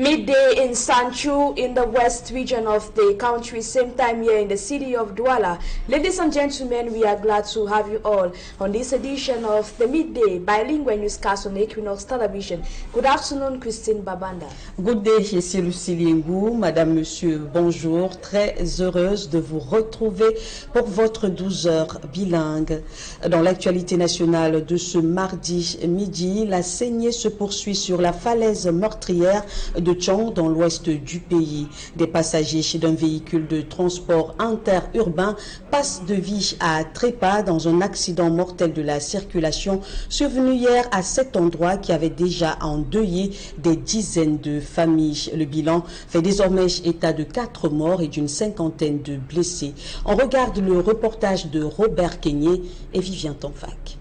Midday in Sanchu in the west region of the country, same time here in the city of Douala. Ladies and gentlemen, we are glad to have you all on this edition of the Midday bilingual newscast on Équinoxe television. Good afternoon, Christine Babanda. Good day, ici Lucie Liengou. Madame, Monsieur, bonjour. Très heureuse de vous retrouver pour votre 12 heures bilingue. Dans l'actualité nationale de ce mardi midi, la saignée se poursuit sur la falaise meurtrière de Tchang dans l'ouest du pays. Des passagers d'un véhicule de transport interurbain passent de vie à trépas dans un accident mortel de la circulation survenu hier à cet endroit qui avait déjà endeuillé des dizaines de familles. Le bilan fait désormais état de 4 morts et d'une cinquantaine de blessés. On regarde le reportage de Robert Keigné et Vivien Tanfac.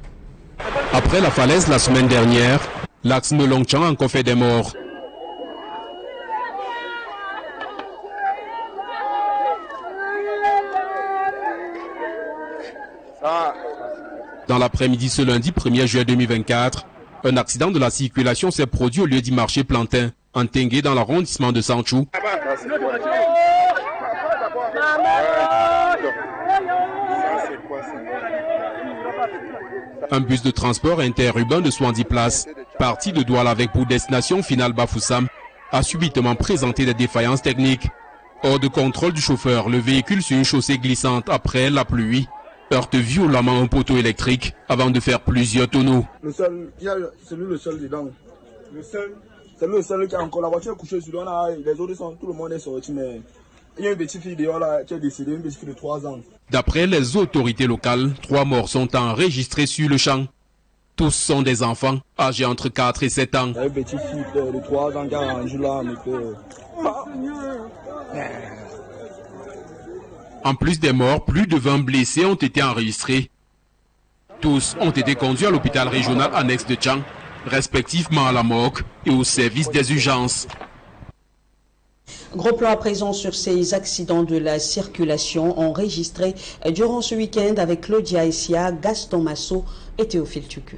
Après la falaise la semaine dernière, l'axe Melong-Tchang a encore fait des morts. Dans l'après-midi ce lundi 1er juillet 2024, un accident de la circulation s'est produit au lieu du marché Plantin, en Tengue dans l'arrondissement de Sanchu. Un bus de transport interurbain de 70 places, parti de Douala avec pour destination finale Bafoussam, a subitement présenté des défaillances techniques. Hors de contrôle du chauffeur, le véhicule sur une chaussée glissante après la pluie heurte violemment un poteau électrique avant de faire plusieurs tonneaux. C'est lui le seul dedans. C'est le seul qui a encore la voiture couchée sur là. Les autres sont, tout le monde est sorti, mais il y a une petite fille dehors là qui est décédée, une petite fille de 3 ans. D'après les autorités locales, 3 morts sont enregistrés sur le champ. Tous sont des enfants âgés entre 4 et 7 ans. Il y a une petite fille de 3 ans qui a rangé là, En plus des morts, plus de 20 blessés ont été enregistrés. Tous ont été conduits à l'hôpital régional annexe de Tchang, respectivement à la morgue et au service des urgences. Gros plan à présent sur ces accidents de la circulation enregistrés durant ce week-end avec Claudia Essia, Gaston Massot et Théophile Tuku.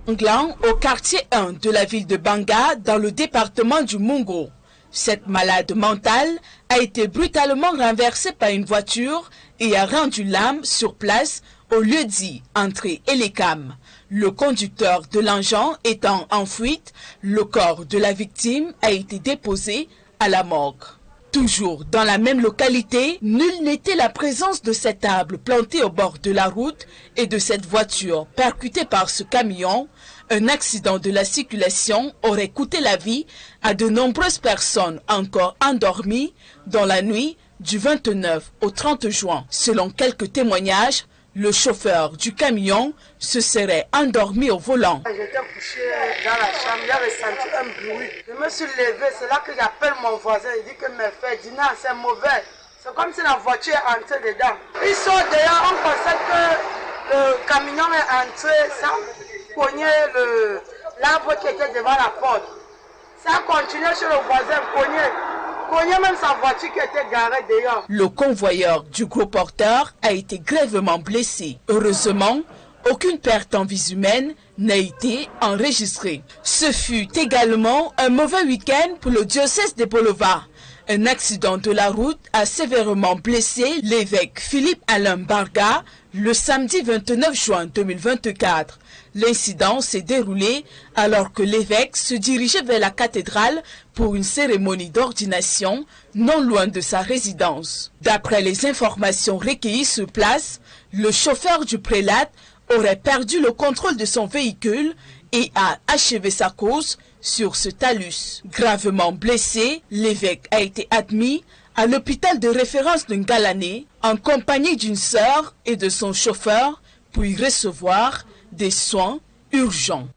Nglan, au quartier 1 de la ville de Banga, dans le département du Mungo. Cette malade mentale a été brutalement renversée par une voiture et a rendu l'âme sur place au lieu dit entrée Elecam. Le conducteur de l'engin étant en fuite, le corps de la victime a été déposé à la morgue. Toujours dans la même localité, nul n'était la présence de cet arbre planté au bord de la route et de cette voiture percutée par ce camion. Un accident de la circulation aurait coûté la vie à de nombreuses personnes encore endormies dans la nuit du 29 au 30 juin. Selon quelques témoignages, le chauffeur du camion se serait endormi au volant. J'étais couché dans la chambre, j'ai ressenti un bruit. Je me suis levé, c'est là que j'appelle mon voisin. Il dit que mes frères disent non, c'est mauvais. C'est comme si la voiture est entrée dedans. Ils sont dehors, on pensait que le camion est entré sans cogner l'arbre qui était devant la porte. Ça a continué chez le voisin, cogner même sa voiture qui était garée dehors. Le convoyeur du gros porteur a été grièvement blessé. Heureusement, aucune perte en vie humaine n'a été enregistrée. Ce fut également un mauvais week-end pour le diocèse de Bolova. Un accident de la route a sévèrement blessé l'évêque Philippe Alain Barga le samedi 29 juin 2024. L'incident s'est déroulé alors que l'évêque se dirigeait vers la cathédrale pour une cérémonie d'ordination non loin de sa résidence. D'après les informations recueillies sur place, le chauffeur du prélat aurait perdu le contrôle de son véhicule et a achevé sa course sur ce talus. Gravement blessé, l'évêque a été admis à l'hôpital de référence de Ngalané en compagnie d'une sœur et de son chauffeur pour y recevoir des soins urgents.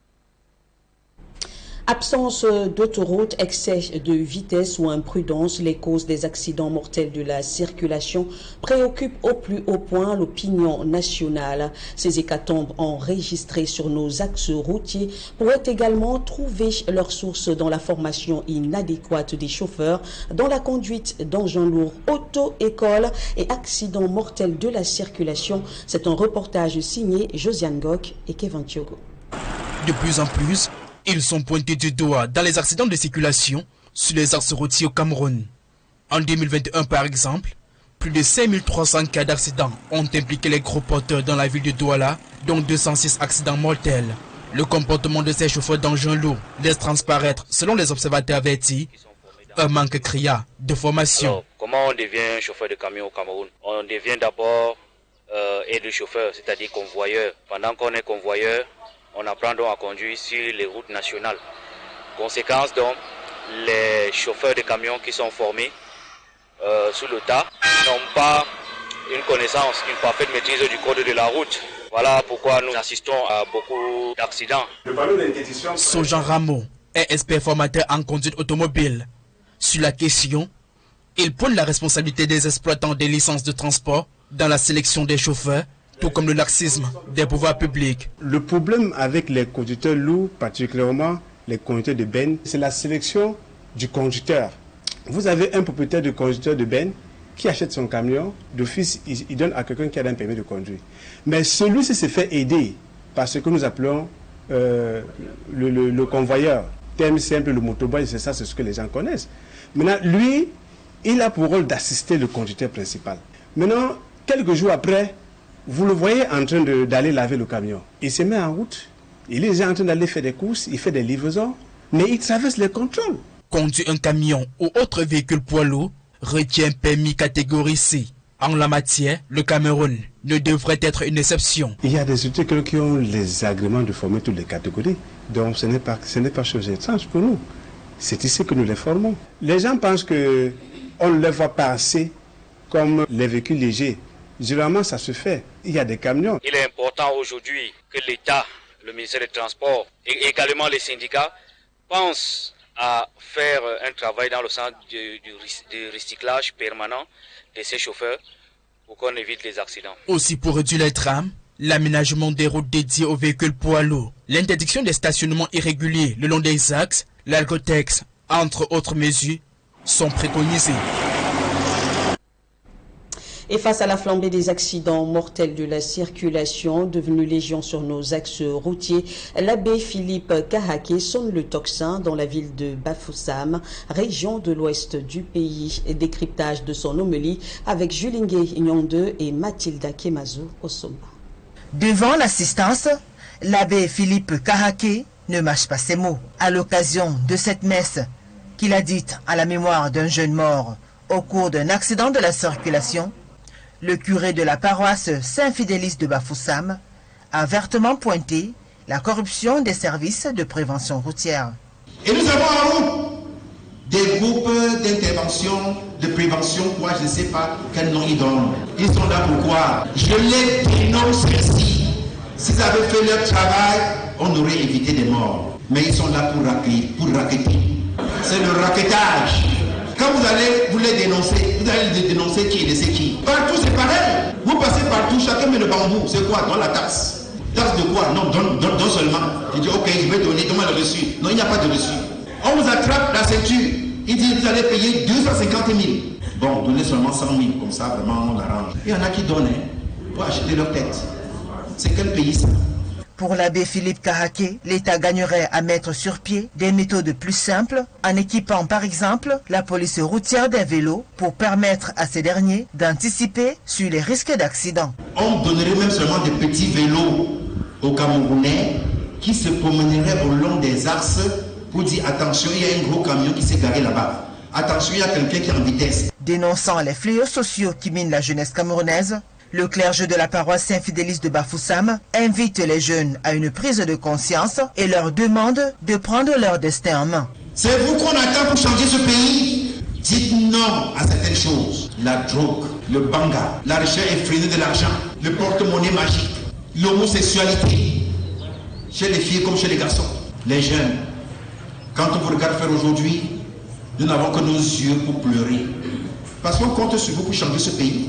Absence d'autoroute, excès de vitesse ou imprudence, les causes des accidents mortels de la circulation préoccupent au plus haut point l'opinion nationale. Ces hécatombes enregistrées sur nos axes routiers pourraient également trouver leur source dans la formation inadéquate des chauffeurs, dans la conduite d'engins lourds, auto-école et accidents mortels de la circulation. C'est un reportage signé Josiane Gok et Kevin Thiogo. De plus en plus, Ils sont pointés du doigt dans les accidents de circulation sur les axes routiers au Cameroun. En 2021 par exemple, plus de 5300 cas d'accidents ont impliqué les gros porteurs dans la ville de Douala, dont 206 accidents mortels. Le comportement de ces chauffeurs d'engins lourds laisse transparaître, selon les observateurs avertis, un manque criard de formation. Alors, comment on devient chauffeur de camion au Cameroun? On devient d'abord aide-chauffeur, c'est-à-dire convoyeur. Pendant qu'on est convoyeur, on apprend donc à conduire sur les routes nationales. Conséquence donc, les chauffeurs de camions qui sont formés sous le tas n'ont pas une connaissance, une parfaite maîtrise du code de la route. Voilà pourquoi nous assistons à beaucoup d'accidents. Sojan Rameau est expert formateur en conduite automobile. Sur la question, il pointe la responsabilité des exploitants des licences de transport dans la sélection des chauffeurs, tout comme le laxisme des pouvoirs publics. Le problème avec les conducteurs lourds, particulièrement les conducteurs de bennes, c'est la sélection du conducteur. Vous avez un propriétaire de conducteur de bennes qui achète son camion, d'office, il donne à quelqu'un qui a un permis de conduire. Mais celui-ci se fait aider par ce que nous appelons le convoyeur. Terme simple, le motoboy, c'est ça, c'est ce que les gens connaissent. Maintenant, lui, il a pour rôle d'assister le conducteur principal. Maintenant, quelques jours après, vous le voyez en train d'aller laver le camion. Il se met en route, il est déjà en train d'aller faire des courses, il fait des livraisons, mais il traverse les contrôles. Conduire un camion ou autre véhicule poids lourd retient un permis catégorie C. En la matière, le Cameroun ne devrait être une exception. Il y a des études qui ont les agréments de former toutes les catégories. Donc ce n'est pas chose étrange pour nous. C'est ici que nous les formons. Les gens pensent qu'on ne les voit pas assez comme les véhicules légers. Généralement, ça se fait. Il y a des camions. Il est important aujourd'hui que l'État, le ministère des Transports et également les syndicats pensent à faire un travail dans le sens du recyclage permanent de ces chauffeurs pour qu'on évite les accidents. Aussi pour réduire les drames, l'aménagement des routes dédiées aux véhicules poids lourds, l'interdiction des stationnements irréguliers le long des axes, l'alcotex, entre autres mesures, sont préconisées. Et face à la flambée des accidents mortels de la circulation, devenue légion sur nos axes routiers, l'abbé Philippe Kahake sonne le tocsin dans la ville de Bafoussam, région de l'ouest du pays. Décryptage de son homélie avec Julingue Nyonde et Mathilda Kemazo au sommet. Devant l'assistance, l'abbé Philippe Kahake ne mâche pas ses mots. À l'occasion de cette messe qu'il a dite à la mémoire d'un jeune mort au cours d'un accident de la circulation, le curé de la paroisse Saint-Fidélis de Bafoussam a vertement pointé la corruption des services de prévention routière. Et nous avons en route des groupes d'intervention, de prévention, quoi, je ne sais pas quel nom ils donnent. Ils sont là pourquoi? Je les dénonce ici. S'ils avaient fait leur travail, on aurait évité des morts. Mais ils sont là pour racketter. C'est le rackettage. Quand vous les dénoncer, vous allez les dénoncer qui et laisser qui. Partout c'est pareil. Vous passez partout, chacun met le bambou. C'est quoi? Dans la taxe. Taxe de quoi? Non, donne seulement. Il dit ok, je vais donner, donne-moi le reçu. Non, il n'y a pas de reçu. On vous attrape la ceinture. Il dit vous allez payer 250 000. Bon, donnez seulement 100 000, comme ça vraiment on arrange. Il y en a qui donnent pour acheter leur tête. C'est quel pays ça? Pour l'abbé Philippe Kahake, l'État gagnerait à mettre sur pied des méthodes plus simples en équipant par exemple la police routière des vélos pour permettre à ces derniers d'anticiper sur les risques d'accident. On donnerait même seulement des petits vélos aux Camerounais qui se promèneraient au long des axes pour dire attention, il y a un gros camion qui s'est garé là-bas. Attention, il y a quelqu'un qui est en vitesse. Dénonçant les fléaux sociaux qui minent la jeunesse camerounaise, le clergé de la paroisse Saint-Fidélis de Bafoussam invite les jeunes à une prise de conscience et leur demande de prendre leur destin en main. C'est vous qu'on attend pour changer ce pays. Dites non à certaines choses. La drogue, le banga, la recherche effrénée de l'argent, le porte-monnaie magique, l'homosexualité, chez les filles comme chez les garçons. Les jeunes, quand on vous regarde faire aujourd'hui, nous n'avons que nos yeux pour pleurer. Parce qu'on compte sur vous pour changer ce pays.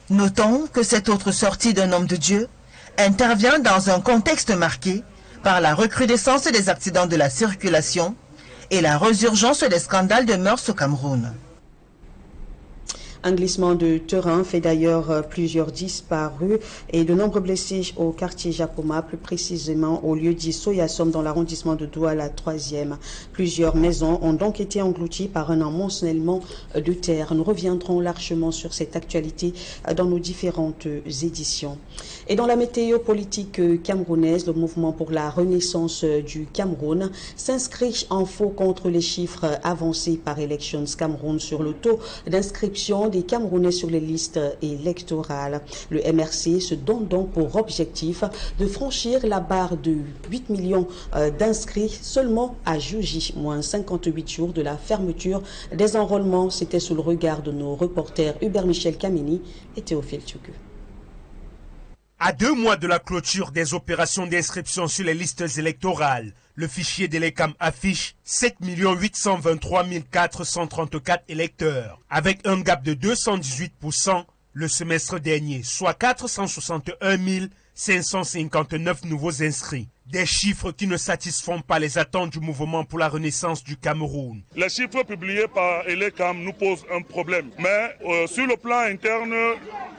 Notons que cette autre sortie d'un homme de Dieu intervient dans un contexte marqué par la recrudescence des accidents de la circulation et la résurgence des scandales de mœurs au Cameroun. Un glissement de terrain fait d'ailleurs plusieurs disparus et de nombreux blessés au quartier Japoma, plus précisément au lieu dit Soyasom dans l'arrondissement de Douala 3e. Plusieurs maisons ont donc été englouties par un amoncellement de terre. Nous reviendrons largement sur cette actualité dans nos différentes éditions. Et dans la météo politique camerounaise, le mouvement pour la renaissance du Cameroun s'inscrit en faux contre les chiffres avancés par Elections Cameroun sur le taux d'inscription des Camerounais sur les listes électorales. Le MRC se donne donc pour objectif de franchir la barre de 8 millions d'inscrits seulement à Juillet, moins 58 jours de la fermeture des enrôlements. C'était sous le regard de nos reporters Hubert Michel Kameni et Théophile Tchoukou. À 2 mois de la clôture des opérations d'inscription sur les listes électorales, le fichier de l'ECAM affiche 7 823 434 électeurs, avec un gap de 218% le semestre dernier, soit 461 559 nouveaux inscrits. Des chiffres qui ne satisfont pas les attentes du mouvement pour la renaissance du Cameroun. Les chiffres publiés par l'ECAM nous posent un problème. Mais sur le plan interne,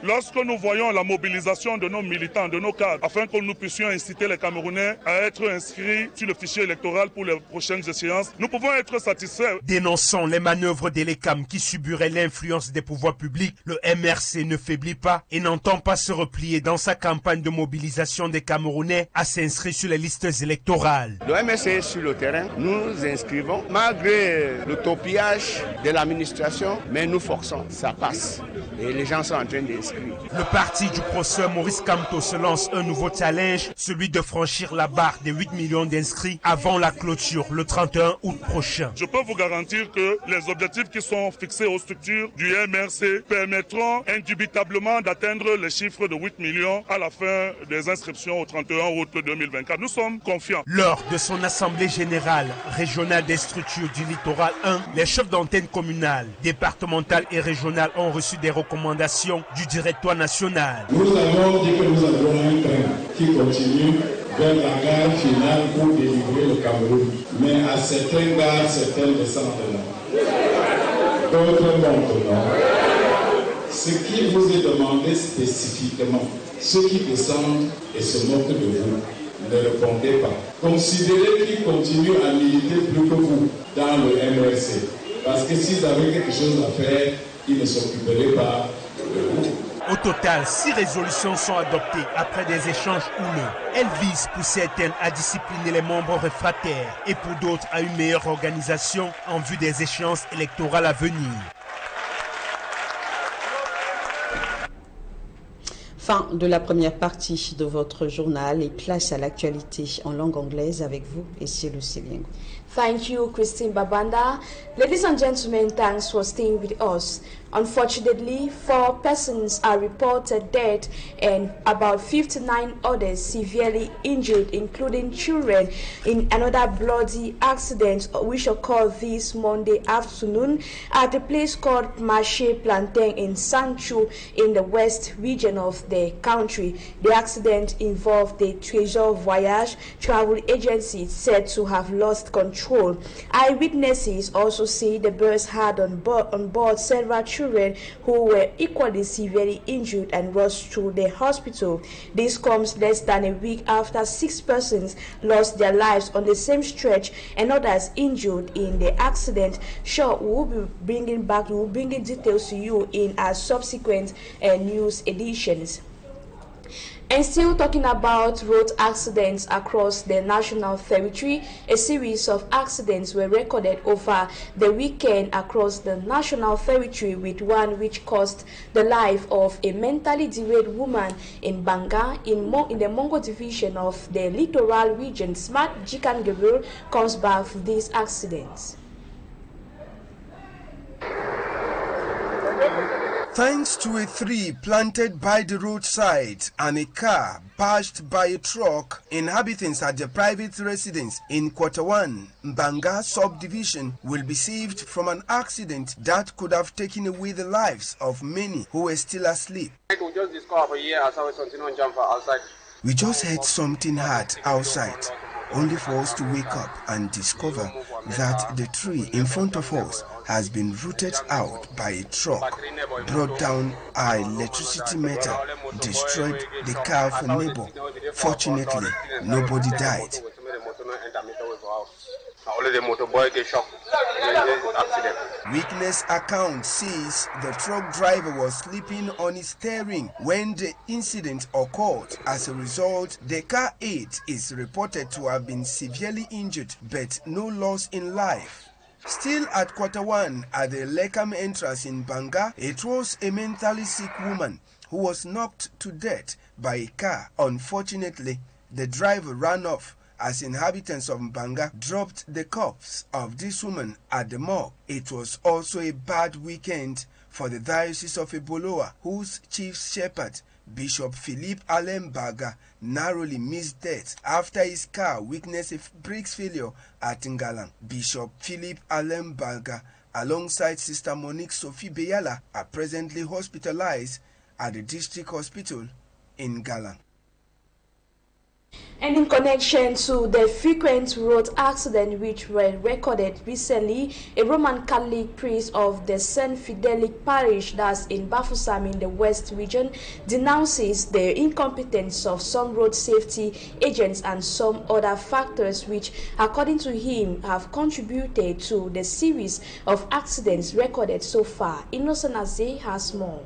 lorsque nous voyons la mobilisation de nos militants, de nos cadres, afin que nous puissions inciter les Camerounais à être inscrits sur le fichier électoral pour les prochaines échéances, nous pouvons être satisfaits. Dénonçant les manœuvres de l'ECAM qui subiraient l'influence des pouvoirs publics, le MRC ne faiblit pas et n'entend pas se replier dans sa campagne de mobilisation des Camerounais à s'inscrire sur les listes électorales. Le MRC est sur le terrain, nous inscrivons, malgré le torpillage de l'administration, mais nous forçons, ça passe. Et les gens sont en train d'inscrire. Le parti du professeur Maurice Kamto se lance un nouveau challenge, celui de franchir la barre des 8 millions d'inscrits avant la clôture le 31 août prochain. Je peux vous garantir que les objectifs qui sont fixés aux structures du MRC permettront indubitablement d'atteindre les chiffres de 8 millions à la fin des inscriptions au 31 août 2024. Nous sommes confiants. Lors de son assemblée générale régionale des structures du littoral 1, les chefs d'antenne communales, départementales et régionales ont reçu des recommandations du directoire national. Nous avons dit que nous avons un train qui continue vers la gare finale pour délivrer le Cameroun. Mais à certaines gares, certaines descendent là. D'autres montent là. Ce qui vous est demandé spécifiquement, ceux qui descendent et se moquent de vous, ne répondez pas. Considérez qu'ils continuent à militer plus que vous dans le MRC. Parce que s'ils avaient quelque chose à faire, ils ne s'occuperaient pas de vous. Au total, 6 résolutions sont adoptées après des échanges houleux. Elles visent pour certaines à discipliner les membres réfractaires et pour d'autres à une meilleure organisation en vue des échéances électorales à venir. Fin de la première partie de votre journal et place à l'actualité en langue anglaise avec vous et Cielo Siliengo. Thank you, Christine Babanda. Ladies and gentlemen, thanks for staying with us. Unfortunately, 4 persons are reported dead and about 59 others severely injured, including children, in another bloody accident which occurred this Monday afternoon at a place called Marché Plantain in Sancho in the west region of the country. The accident involved the 12H Voyage travel agency said to have lost control. Eyewitnesses also say the bus had on board several children who were equally severely injured and rushed to the hospital. This comes less than a week after 6 persons lost their lives on the same stretch and others injured in the accident. Sure, we'll be bringing details to you in our subsequent news editions. And still talking about road accidents across the national territory, a series of accidents were recorded over the weekend across the national territory, with one which cost the life of a mentally derailed woman in Banga in the Mongo division of the littoral region. Smart Jikan Gabriel comes back with these accidents. Thanks to a tree planted by the roadside and a car bashed by a truck, inhabitants at the private residence in Quarter 1, Mbanga subdivision, will be saved from an accident that could have taken away the lives of many who were still asleep. We just heard something hard outside, only for us to wake up and discover that the tree in front of us has been rooted out by a truck, brought down our electricity meter, destroyed the car of a neighbor. Fortunately, nobody died. Witness account says the truck driver was sleeping on his steering when the incident occurred. As a result, the car 8 is reported to have been severely injured, but no loss in life. Still at quarter 1 at the Lekam entrance in Banga, it was a mentally sick woman who was knocked to death by a car. Unfortunately, the driver ran off as inhabitants of Mbanga dropped the corpse of this woman at the morgue. It was also a bad weekend for the Diocese of Eboloa, whose chief shepherd, Bishop Philippe Alembaga, narrowly missed death after his car witnessed a brakes failure at Ngalang. Bishop Philippe Alembaga, alongside Sister Monique Sophie Beyala, are presently hospitalized at the district hospital in Ngalang. And in connection to the frequent road accidents which were recorded recently, a Roman Catholic priest of the St. Fidelic parish, that's in Bafoussam in the West region, denounces the incompetence of some road safety agents and some other factors which, according to him, have contributed to the series of accidents recorded so far. Innocent Azé has more.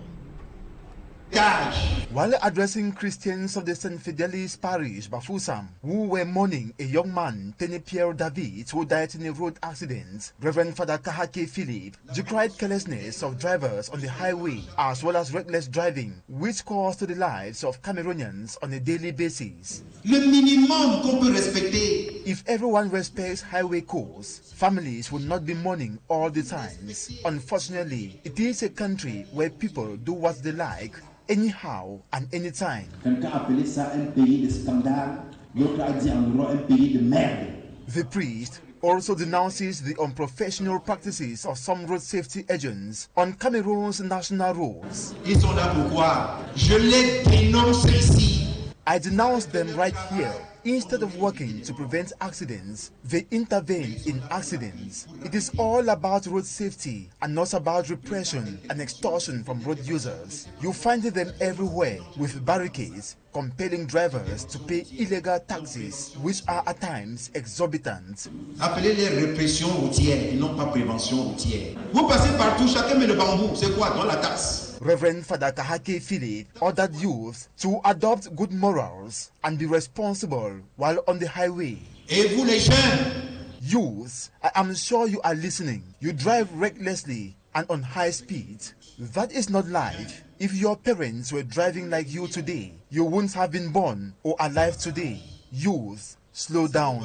While addressing Christians of the St. Fidelis parish, Bafoussam, who were mourning a young man, Tene Pierre David, who died in a road accident, Reverend Father Kahake Philippe decried carelessness of drivers on the highway as well as reckless driving, which cost the lives of Cameroonians on a daily basis. Le minimum qu'on peut respecter. If everyone respects highway codes, families will not be mourning all the time. Unfortunately, it is a country where people do what they like, anyhow and anytime. Quelqu'un appelait ça un pays de scandale, l'autre a dit en Europe un pays de merde. The priest also denounces the unprofessional practices of some road safety agents on Cameroon's national roads. Ils sont là pourquoi? Je les dénonce ici. I denounce them right here. Instead of working to prevent accidents, they intervene in accidents. It is all about road safety and not about repression and extortion from road users. You find them everywhere with barricades, compelling drivers to pay illegal taxes, which are at times exorbitant. Appelez-les répression routière et non pas prévention routière. Vous passez partout, chacun met le bambou. C'est quoi dans la taxe? Reverend Father Kahake Philippe ordered youth to adopt good morals and be responsible while on the highway. Et vous les jeunes? Youth, I am sure you are listening. You drive recklessly and on high speed. That is not life. If your parents were driving like you today, you wouldn't have been born or alive today. Youth, slow down.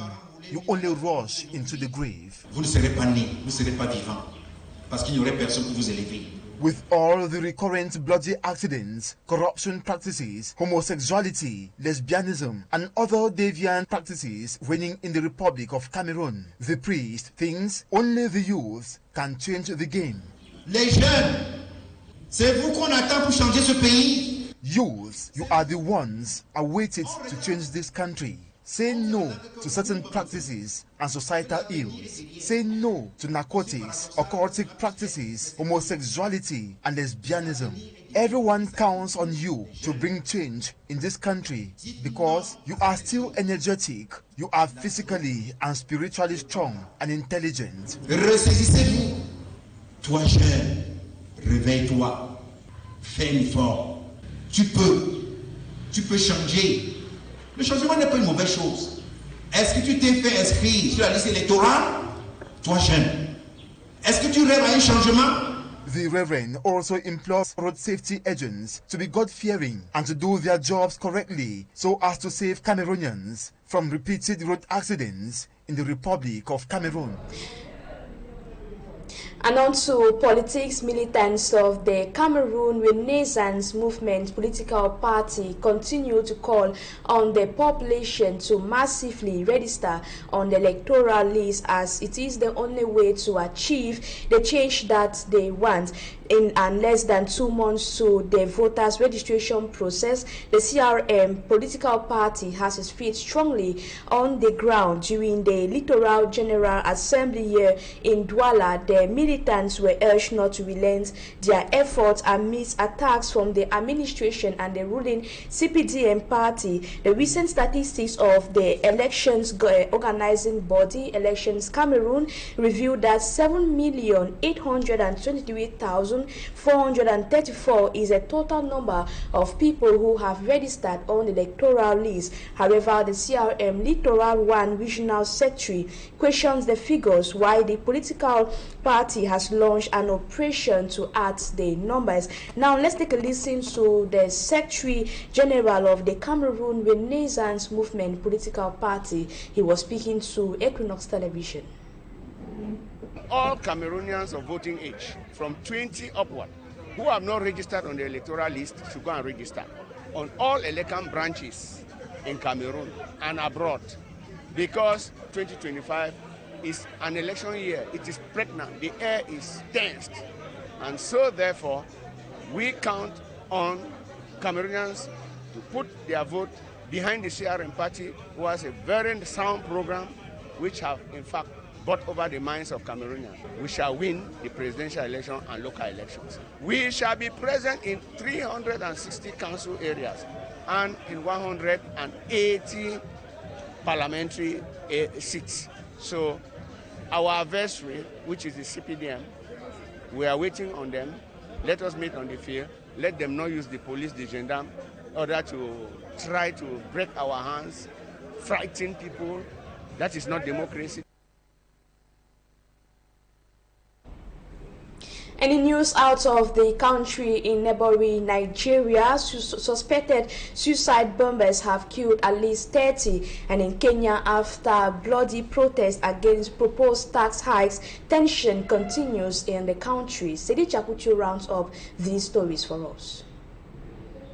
You only rush into the grave. Vous ne serez pas né, vous ne serez pas vivant, parce qu'il n'y aurait personne pour vous élever. With all the recurrent bloody accidents, corruption practices, homosexuality, lesbianism, and other deviant practices reigning in the Republic of Cameroon, the priest thinks only the youth can change the game. Les jeunes, c'est vous qu'on attend pour changer ce pays. Youth, you are the ones awaited to change this country. Say no to certain practices and societal ills. Say no to narcotics, occultic practices, homosexuality, and lesbianism. Everyone counts on you to bring change in this country because you are still energetic, you are physically and spiritually strong and intelligent. Ressaisissez-vous. Toi jeune, réveille-toi. Fais un effort. Tu peux changer. Le changement n'est pas une mauvaise chose. Est-ce que tu t'es fait inscrire sur la liste électorale? Toi jeune. Est-ce que tu rêves à un changement? The Reverend also implores road safety agents to be God-fearing and to do their jobs correctly so as to save Cameroonians from repeated road accidents in the Republic of Cameroon. And on to politics, militants of the Cameroon Renaissance Movement political party continue to call on the population to massively register on the electoral list as it is the only way to achieve the change that they want. In less than 2 months to the voters' registration process, the CRM political party has its feet strongly on the ground. During the Littoral General Assembly here in Douala, the militants were urged not to relent their efforts amidst attacks from the administration and the ruling CPDM party. The recent statistics of the elections organizing body, Elections Cameroon, revealed that 7,823,434 is a total number of people who have registered on the electoral list. However, the CRM Littoral 1 Regional Secretary questions the figures, while the political party has launched an operation to add the numbers. Now, let's take a listen to the Secretary General of the Cameroon Renaissance Movement political party. He was speaking to Équinoxe television. All Cameroonians of voting age from 20 upward who have not registered on the electoral list should go and register on all election branches in Cameroon and abroad, because 2025 is an election year. It is pregnant. The air is tensed. And so, therefore, we count on Cameroonians to put their vote behind the CRM party, who has a very sound program, which have, in fact, brought over the minds of Cameroonians. We shall win the presidential election and local elections. We shall be present in 360 council areas and in 180 parliamentary seats. So our adversary, which is the CPDM, we are waiting on them. Let us meet on the field. Let them not use the police, the gendarme, in order to try to break our hands, frighten people. That is not democracy. Any news out of the country in neighboring Nigeria? Suspected suicide bombers have killed at least 30. And in Kenya, after bloody protests against proposed tax hikes, tension continues in the country. Sedi Chakuchu rounds up these stories for us.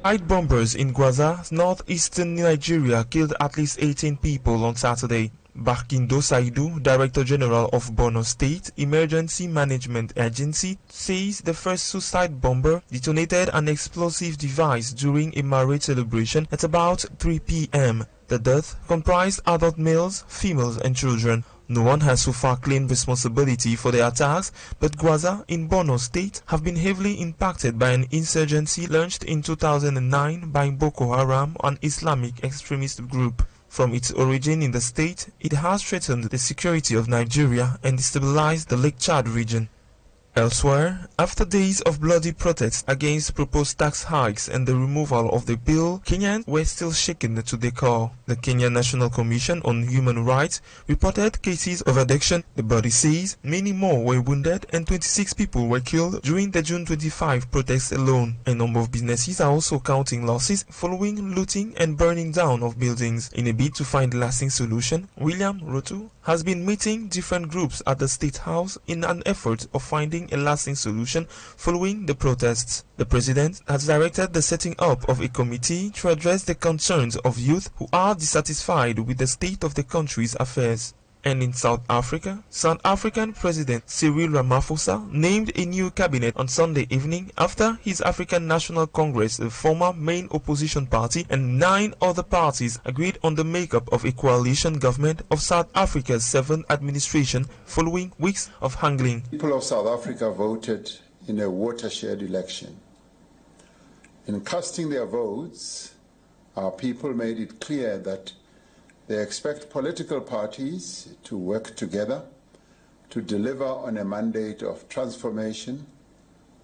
Suicide bombers in Gwaza, northeastern Nigeria, killed at least 18 people on Saturday. Barkindo Saidu, Director General of Borno State Emergency Management Agency, says the first suicide bomber detonated an explosive device during a marriage celebration at about 3 p.m. The death comprised adult males, females and children. No one has so far claimed responsibility for the attacks, but Gwaza in Borno State have been heavily impacted by an insurgency launched in 2009 by Boko Haram, an Islamic extremist group. From its origin in the state, it has threatened the security of Nigeria and destabilized the Lake Chad region. Elsewhere, after days of bloody protests against proposed tax hikes and the removal of the bill, Kenyans were still shaken to their core. The Kenya National Commission on Human Rights reported cases of abduction. The body says many more were wounded and 26 people were killed during the June 25 protests alone. A number of businesses are also counting losses following looting and burning down of buildings. In a bid to find a lasting solution, William Ruto has been meeting different groups at the State House in an effort of finding a lasting solution following the protests. The president has directed the setting up of a committee to address the concerns of youth who are dissatisfied with the state of the country's affairs. And in South Africa, South African President Cyril Ramaphosa named a new cabinet on Sunday evening after his African National Congress, the former main opposition party, and 9 other parties agreed on the makeup of a coalition government of South Africa's 7th administration following weeks of haggling. People of South Africa voted in a watershed election. In casting their votes, our people made it clear that they expect political parties to work together to deliver on a mandate of transformation,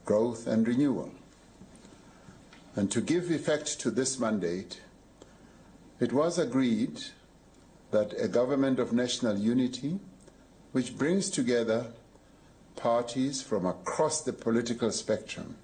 growth and renewal. And to give effect to this mandate, it was agreed that a government of national unity, which brings together parties from across the political spectrum,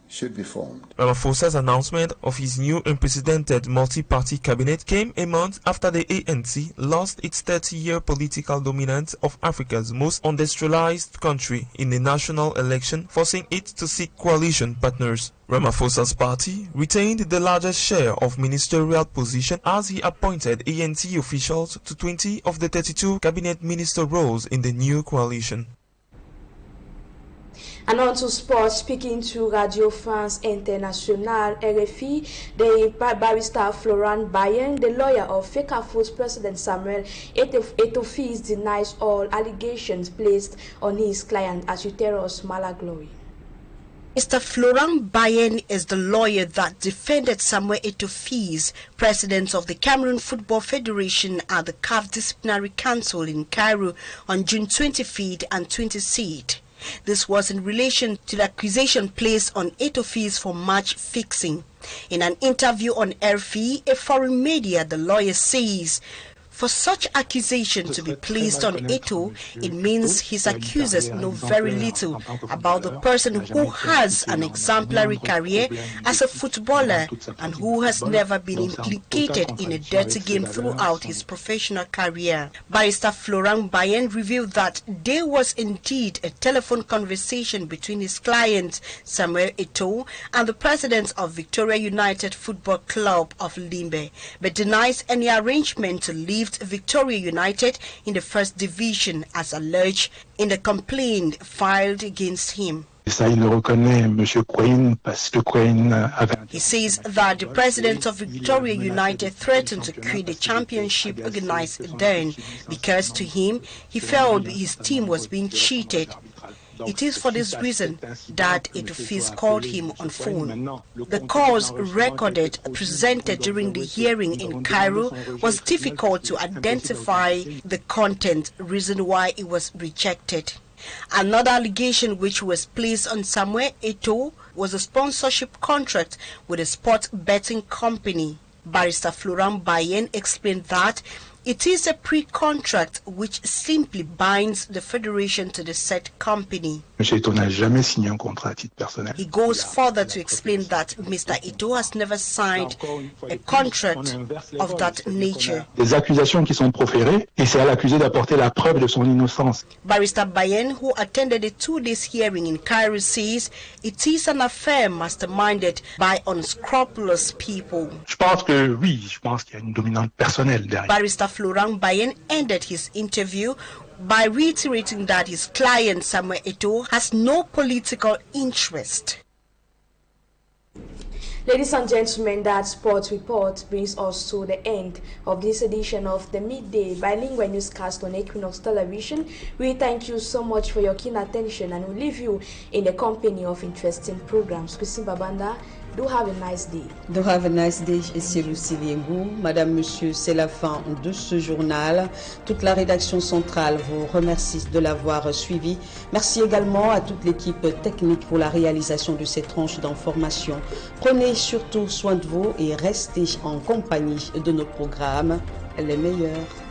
should be formed. Ramaphosa's announcement of his new unprecedented multi-party cabinet came a month after the ANC lost its 30-year political dominance of Africa's most industrialized country in the national election, forcing it to seek coalition partners. Ramaphosa's party retained the largest share of ministerial position as he appointed ANC officials to 20 of the 32 cabinet minister roles in the new coalition. And on to sports, speaking to Radio France International, RFI, the barrister Florent Bayen, the lawyer of FECAFO's President Samuel Eto'o denies all allegations placed on his client as uterus malaglory. Mr. Florent Bayen is the lawyer that defended Samuel Eto'o, president of the Cameroon Football Federation at the CAF Disciplinary Council in Cairo on June 25th and 26th. This was in relation to the accusation placed on Eto'o for match fixing. In an interview on RFI, a foreign media, the lawyer says, for such accusation to be placed on Eto'o, it means his accusers know very little about the person who has an exemplary career as a footballer and who has never been implicated in a dirty game throughout his professional career. Barrister Florent Bayen revealed that there was indeed a telephone conversation between his client, Samuel Eto'o, and the president of Victoria United Football Club of Limbe, but denies any arrangement to lift Victoria United in the first division as alleged in the complaint filed against him. He says that the president of Victoria United threatened to quit the championship organized then because to him he felt his team was being cheated. It is for this reason that Eto'o called him on phone. The cause recorded presented during the hearing in Cairo was difficult to identify the content, reason why it was rejected. Another allegation which was placed on Samuel Eto'o was a sponsorship contract with a sports betting company. Barrister Florent Bayen explained that it is a pre-contract which simply binds the federation to the said company. He goes further to explain that Mr. Eto'o has never signed a contract of that nature. Barrister Bayen, who attended a 2-day hearing in Cairo, says it is an affair masterminded by unscrupulous people. Barrister Florent Bayen ended his interview by reiterating that his client Samuel Eto'o has no political interest. Ladies and gentlemen, that sports report brings us to the end of this edition of the Midday Bilingual Newscast on Équinoxe Television. We thank you so much for your keen attention and we leave you in the company of interesting programs. Christine Babanda, do have a nice day. Do have a nice day, ici Lucie Liengou. Madame, Monsieur, c'est la fin de ce journal. Toute la rédaction centrale vous remercie de l'avoir suivi. Merci également à toute l'équipe technique pour la réalisation de cette tranche d'information. Prenez surtout soin de vous et restez en compagnie de nos programmes les meilleurs.